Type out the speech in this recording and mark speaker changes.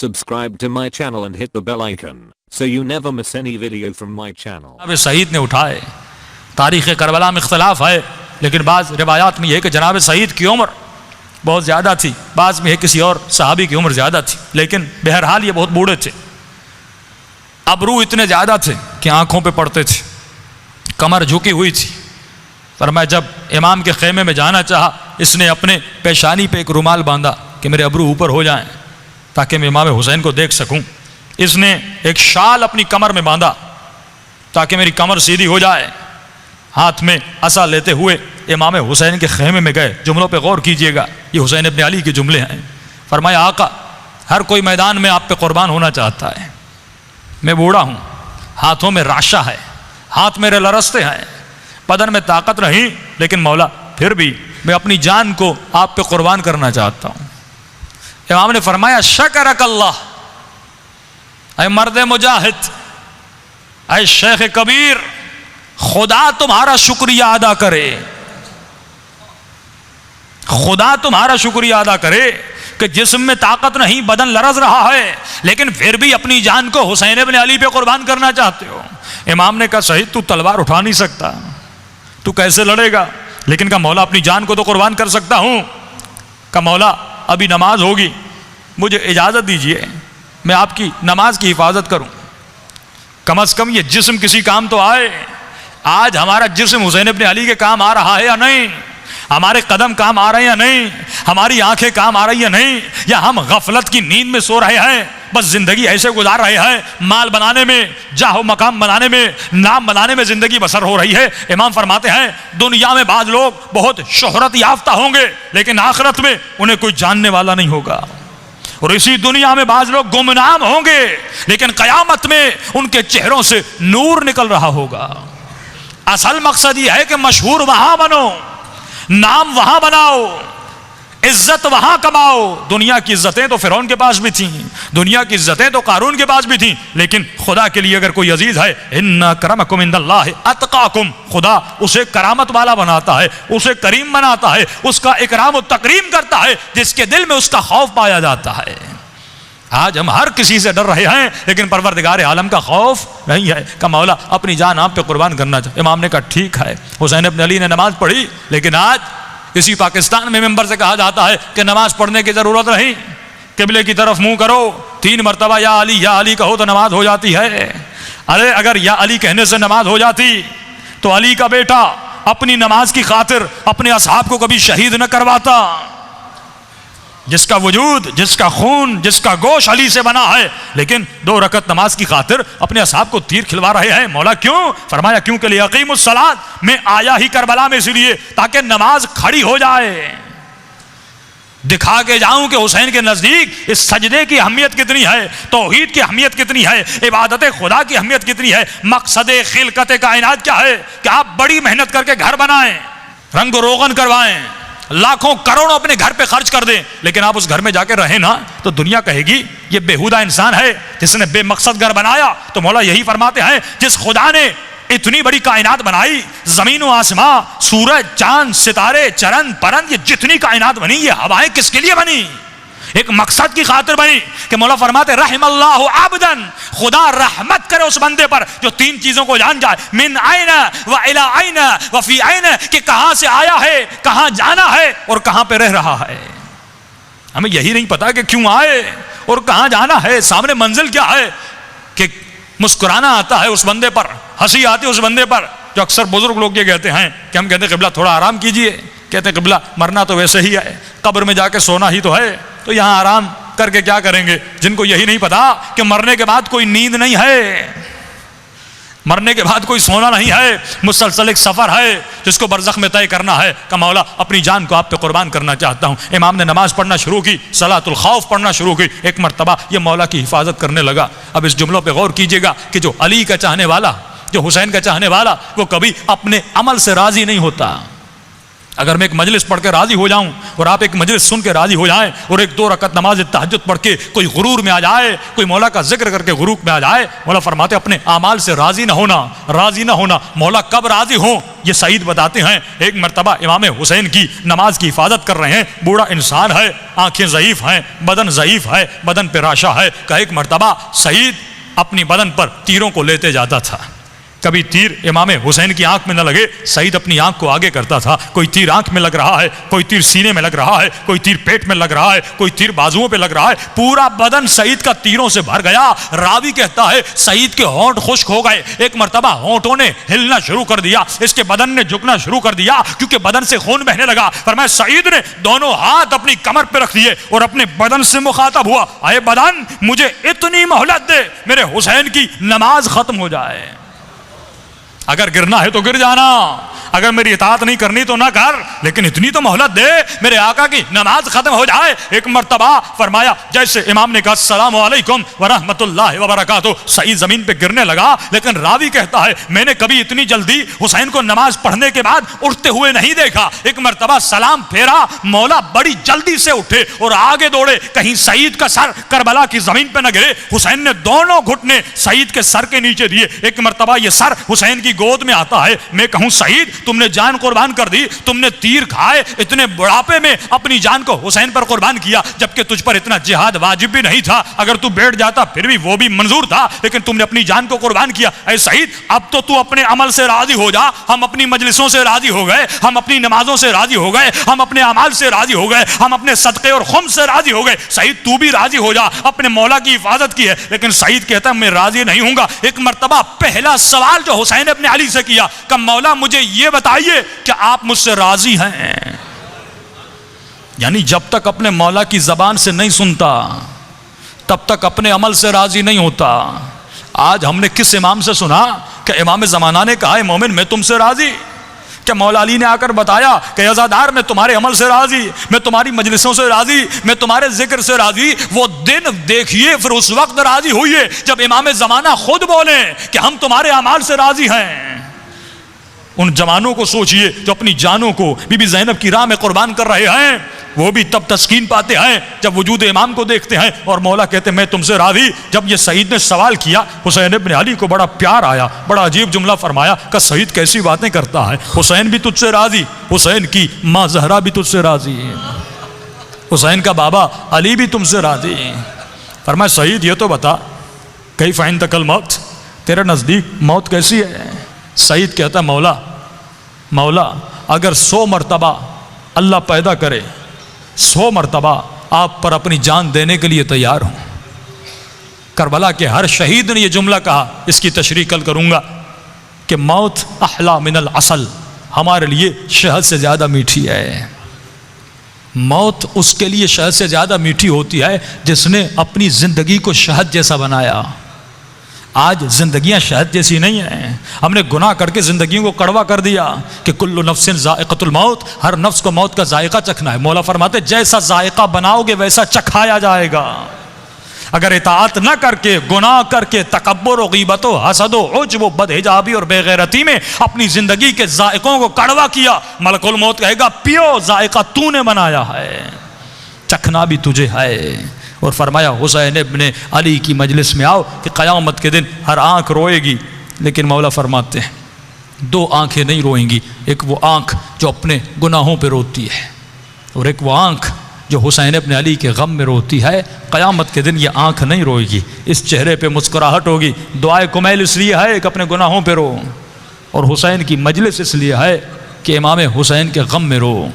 Speaker 1: Subscribe to my channel and hit the bell icon so you never miss any video from my channel.
Speaker 2: جناب سعید نے اٹھائے. تاریخ کربلا میں اختلاف ہے لیکن بعض روایات میں یہ کہ جناب سعید کی عمر بہت زیادہ تھی, بعض میں کسی اور صحابی کی عمر زیادہ تھی, لیکن بہرحال یہ بہت بوڑھے تھے. ابرو اتنے زیادہ تھے کہ آنکھوں پہ پڑتے تھے, کمر جھکی ہوئی تھی. فرمایا جب امام کے خیمے میں جانا چاہا اس نے اپنے پیشانی پہ ایک رومال باندھا کہ میرے ابرو اوپر ہو جائیں تاکہ میں امام حسین کو دیکھ سکوں. اس نے ایک شال اپنی کمر میں باندھا تاکہ میری کمر سیدھی ہو جائے. ہاتھ میں عصا لیتے ہوئے امام حسین کے خیمے میں گئے. جملوں پہ غور کیجئے گا, یہ حسین ابن علی کے جملے ہیں. فرمایا آقا ہر کوئی میدان میں آپ پہ قربان ہونا چاہتا ہے, میں بوڑھا ہوں, ہاتھوں میں راشا ہے, ہاتھ میرے لرزتے ہیں, بدن میں طاقت نہیں, لیکن مولا پھر بھی میں اپنی جان کو آپ پہ قربان کرنا چاہتا ہوں. امام نے فرمایا شکرک اللہ, اے مرد مجاہد, اے شیخ کبیر, خدا تمہارا شکریہ ادا کرے, خدا تمہارا شکریہ ادا کرے کہ جسم میں طاقت نہیں, بدن لرز رہا ہے, لیکن پھر بھی اپنی جان کو حسین ابن علی پہ قربان کرنا چاہتے ہو. امام نے کہا سعید تو تلوار اٹھا نہیں سکتا, تو کیسے لڑے گا؟ لیکن کہا مولا اپنی جان کو تو قربان کر سکتا ہوں. کہا مولا ابھی نماز ہوگی, مجھے اجازت دیجئے میں آپ کی نماز کی حفاظت کروں, کم از کم یہ جسم کسی کام تو آئے. آج ہمارا جسم حسین ابن علی کے کام آ رہا ہے یا نہیں؟ ہمارے قدم کام آ رہے ہیں یا نہیں؟ ہماری آنکھیں کام آ رہی ہیں یا نہیں؟ یا ہم غفلت کی نیند میں سو رہے ہیں, بس زندگی ایسے گزار رہے ہیں, مال بنانے میں, جاہ و مقام بنانے میں, نام بنانے میں زندگی بسر ہو رہی ہے. امام فرماتے ہیں دنیا میں بعض لوگ بہت شہرت یافتہ ہوں گے لیکن آخرت میں انہیں کوئی جاننے والا نہیں ہوگا, اور اسی دنیا میں بعض لوگ گمنام ہوں گے لیکن قیامت میں ان کے چہروں سے نور نکل رہا ہوگا. اصل مقصد یہ ہے کہ مشہور وہاں بنو, نام وہاں بناؤ, عزت وہاں کماؤ. دنیا کی عزتیں تو فرعون کے پاس بھی تھیں, دنیا کی عزتیں تو قارون کے پاس بھی تھیں, لیکن خدا کے لیے اگر کوئی عزیز ہے ان اکرمکم عند اللہ اتقاکم, خدا اسے کرامت والا بناتا ہے, اسے کریم بناتا ہے, اس کا اکرام و تکریم کرتا ہے جس کے دل میں اس کا خوف پایا جاتا ہے. آج ہم ہر کسی سے ڈر رہے ہیں لیکن پروردگار عالم کا خوف نہیں ہے. کہ مولا اپنی جان آپ پہ قربان کرنا چاہتے. امام نے کہا ٹھیک ہے. حسین ابن علی نے نماز پڑھی, لیکن آج اسی پاکستان میں ممبر سے کہا جاتا ہے کہ نماز پڑھنے کی ضرورت نہیں, قبلے کی طرف منہ کرو, 3 مرتبہ یا علی کہو تو نماز ہو جاتی ہے. ارے اگر یا علی کہنے سے نماز ہو جاتی تو علی کا بیٹا اپنی نماز کی خاطر اپنے اصحاب کو کبھی شہید نہ کرواتا. جس کا وجود, جس کا خون, جس کا گوشت علی سے بنا ہے, لیکن 2 رکعت نماز کی خاطر اپنے اصحاب کو تیر کھلوا رہے ہیں. مولا کیوں؟ فرمایا کیونکہ لیقیم الصلاۃ, میں آیا ہی کربلا میں اسی لیے تاکہ نماز کھڑی ہو جائے, دکھا کے جاؤں کہ حسین کے نزدیک اس سجدے کی اہمیت کتنی ہے, توحید کی اہمیت کتنی ہے, عبادت خدا کی اہمیت کتنی ہے. مقصد خلقت کائنات کیا ہے کہ آپ بڑی محنت کر کے گھر بنائیں, رنگ و روغن کروائیں, لاکھوں کروڑوں اپنے گھر پہ خرچ کر دیں, لیکن آپ اس گھر میں جا کے رہیں نا تو دنیا کہے گی یہ بےہودہ انسان ہے جس نے بے مقصد گھر بنایا. تو مولا یہی فرماتے ہیں جس خدا نے اتنی بڑی کائنات بنائی, زمین و آسمان, سورج, چاند, ستارے, چرند, پرند, یہ جتنی کائنات بنی یہ ہوائیں کس کے لیے بنی؟ ایک مقصد کی خاطر بنی. کہ مولا فرماتے رحم اللہ عبدن, خدا رحمت کرے اس بندے پر جو 3 چیزوں کو جان جائے, من عین و الی عین و فی عین, کہ کہاں سے آیا ہے, کہاں جانا ہے اور کہاں پہ رہ رہا ہے. ہمیں یہی نہیں پتا کہ کیوں آئے اور کہاں جانا ہے, سامنے منزل کیا ہے. کہ مسکرانا آتا ہے اس بندے پر, ہنسی آتی ہے اس بندے پر. جو اکثر بزرگ لوگ یہ کہتے ہیں کہ ہم کہتے ہیں قبلہ تھوڑا آرام کیجئے, کہتے ہیں قبلہ مرنا تو ویسے ہی ہے, قبر میں جا کے سونا ہی تو ہے, تو یہاں آرام کر کے کیا کریں گے. جن کو یہی نہیں پتا کہ مرنے کے بعد کوئی نیند نہیں ہے, مرنے کے بعد کوئی سونا نہیں ہے, مسلسل ایک سفر ہے جس کو برزخ میں طے کرنا ہے. کہ مولا اپنی جان کو آپ پہ قربان کرنا چاہتا ہوں. امام نے نماز پڑھنا شروع کی, صلاۃ الخوف پڑھنا شروع کی. ایک مرتبہ یہ مولا کی حفاظت کرنے لگا. اب اس جملوں پہ غور کیجئے گا کہ جو علی کا چاہنے والا, جو حسین کا چاہنے والا, وہ کبھی اپنے عمل سے راضی نہیں ہوتا. اگر میں ایک مجلس پڑھ کے راضی ہو جاؤں اور آپ ایک مجلس سن کے راضی ہو جائیں اور ایک 2 رکعت نماز تہجد پڑھ کے کوئی غرور میں آ جائے, کوئی مولا کا ذکر کر کے غرور میں آ جائے, مولا فرماتے اپنے اعمال سے راضی نہ ہونا. مولا کب راضی ہوں یہ سعید بتاتے ہیں. ایک مرتبہ امام حسین کی نماز کی حفاظت کر رہے ہیں, بوڑھا انسان ہے, آنکھیں ضعیف ہیں, بدن ضعیف ہے, بدن پہ راشا ہے. کہ ایک مرتبہ سعید اپنی بدن پر تیروں کو لیتے جاتا تھا. کبھی تیر امام حسین کی آنکھ میں نہ لگے, سعید اپنی آنکھ کو آگے کرتا تھا. کوئی تیر آنکھ میں لگ رہا ہے, کوئی تیر سینے میں لگ رہا ہے, کوئی تیر پیٹ میں لگ رہا ہے, کوئی تیر بازوؤں پہ لگ رہا ہے. پورا بدن سعید کا تیروں سے بھر گیا. راوی کہتا ہے سعید کے ہونٹ خشک ہو گئے. ایک مرتبہ ہونٹوں نے ہلنا شروع کر دیا, اس کے بدن نے جھکنا شروع کر دیا کیونکہ بدن سے خون بہنے لگا. فرمایا سعید نے دونوں ہاتھ اپنی کمر پہ رکھ دیے اور اپنے بدن سے مخاطب ہوا, اے بدن مجھے اتنی مہلت دے میرے حسین کی نماز ختم ہو جائے. اگر گرنا ہے تو گر جانا, اگر میری اطاعت نہیں کرنی تو نہ کر, لیکن اتنی تو مہلت دے میرے آقا کی نماز ختم ہو جائے. ایک مرتبہ فرمایا جیسے امام نے کہا السلام علیکم ورحمۃ اللہ وبرکاتہ, سعید زمین پہ گرنے لگا. لیکن راوی کہتا ہے میں نے کبھی اتنی جلدی حسین کو نماز پڑھنے کے بعد اٹھتے ہوئے نہیں دیکھا. ایک مرتبہ سلام پھیرا, مولا بڑی جلدی سے اٹھے اور آگے دوڑے, کہیں سعید کا سر کربلا کی زمین پہ نہ گرے. حسین نے دونوں گھٹنے سعید کے سر کے نیچے دیے. ایک مرتبہ یہ سر حسین کی گود میں آتا ہے. میں کہوں سعید تم نے جان قربان کر دی, تم نے تیر کھائے, اتنے بڑھاپے میں اپنی جان کو حسین پر قربان کیا, جبکہ تجھ پر اتنا جہاد واجب بھی نہیں تھا. اگر تو بیٹھ جاتا پھر بھی وہ بھی منظور تھا, لیکن تم نے اپنی جان کو قربان کیا. اے سعید اب تو اپنے عمل سے راضی ہو جا. ہم اپنی مجلسوں سے راضی ہو گئے, ہم اپنی نمازوں سے راضی ہو گئے, ہم اپنے اعمال سے راضی ہو گئے, ہم اپنے صدقے اور خمس سے راضی ہو گئے. سعید تو بھی راضی ہو جا, اپنے مولا کی حفاظت کی ہے. لیکن سعید کہتا ہے میں راضی نہیں ہوں گا. ایک مرتبہ پہلا سوال جو حسین ابن علی سے کیا کہ مولا مجھے یہ بتائیے کہ آپ مجھ سے راضی ہیں. یعنی جب تک اپنے مولا کی زبان سے نہیں سنتا تب تک اپنے عمل سے راضی نہیں ہوتا. آج ہم نے کس امام سے سنا کہ امام زمانہ نے کہا ہے مومن میں تم سے راضی, کہ مولا علی نے آ کر بتایا کہ عزادار میں تمہارے عمل سے راضی, میں تمہاری مجلسوں سے راضی, میں تمہارے ذکر سے راضی. وہ دن دیکھیے پھر اس وقت راضی ہوئیے جب امام زمانہ خود بولیں کہ ہم تمہارے اعمال سے راضی ہیں. ان جوانوں کو سوچئے جو اپنی جانوں کو بی بی زینب کی راہ میں قربان کر رہے ہیں, وہ بھی تب تسکین پاتے ہیں جب وجود امام کو دیکھتے ہیں. اور مولا کہتے ہیں میں تم سے راضی. جب یہ سعید نے سوال کیا حسین ابن علی کو بڑا پیار آیا, بڑا عجیب جملہ فرمایا کہ سعید کیسی باتیں کرتا ہے, حسین بھی تجھ سے راضی, حسین کی ماں زہرا بھی تجھ سے راضی, حسین کا بابا علی بھی تم سے راضی. فرمایا سعید یہ تو بتا کیف عندک الموت, تیرے نزدیک موت کیسی ہے. سعید کہتا مولا اگر 100 مرتبہ اللہ پیدا کرے 100 مرتبہ آپ پر اپنی جان دینے کے لیے تیار ہوں. کربلا کے ہر شہید نے یہ جملہ کہا, اس کی تشریح کل کروں گا, کہ موت احلا من العسل, ہمارے لیے شہد سے زیادہ میٹھی ہے. موت اس کے لیے شہد سے زیادہ میٹھی ہوتی ہے جس نے اپنی زندگی کو شہد جیسا بنایا. آج زندگیاں شہد جیسی نہیں ہیں, ہم نے گناہ کر کے زندگیوں کو کڑوا کر دیا کہ کل نفس ذائقۃ الموت, ہر نفس کو موت کا ذائقہ چکھنا ہے. مولا فرماتے جیسا ذائقہ بناؤ گے ویسا چکھایا جائے گا. اگر اطاعت نہ کر کے, گناہ کر کے, تکبر و غیبت و حسد و عجب و بدحجابی اور بے غیرتی میں اپنی زندگی کے ذائقوں کو کڑوا کیا, ملک الموت کہے گا پیو, ذائقہ تو نے بنایا ہے, چکھنا بھی تجھے ہے. اور فرمایا حسین ابن علی کی مجلس میں آؤ کہ قیامت کے دن ہر آنکھ روئے گی, لیکن مولا فرماتے ہیں 2 آنکھیں نہیں روئیں گی. ایک وہ آنکھ جو اپنے گناہوں پہ روتی ہے, اور ایک وہ آنکھ جو حسین ابن علی کے غم میں روتی ہے. قیامت کے دن یہ آنکھ نہیں روئے گی, اس چہرے پہ مسکراہٹ ہوگی. دعائے کمیل اس لیے ہے کہ اپنے گناہوں پہ رو, اور حسین کی مجلس اس لیے ہے کہ امام حسین کے غم میں رو.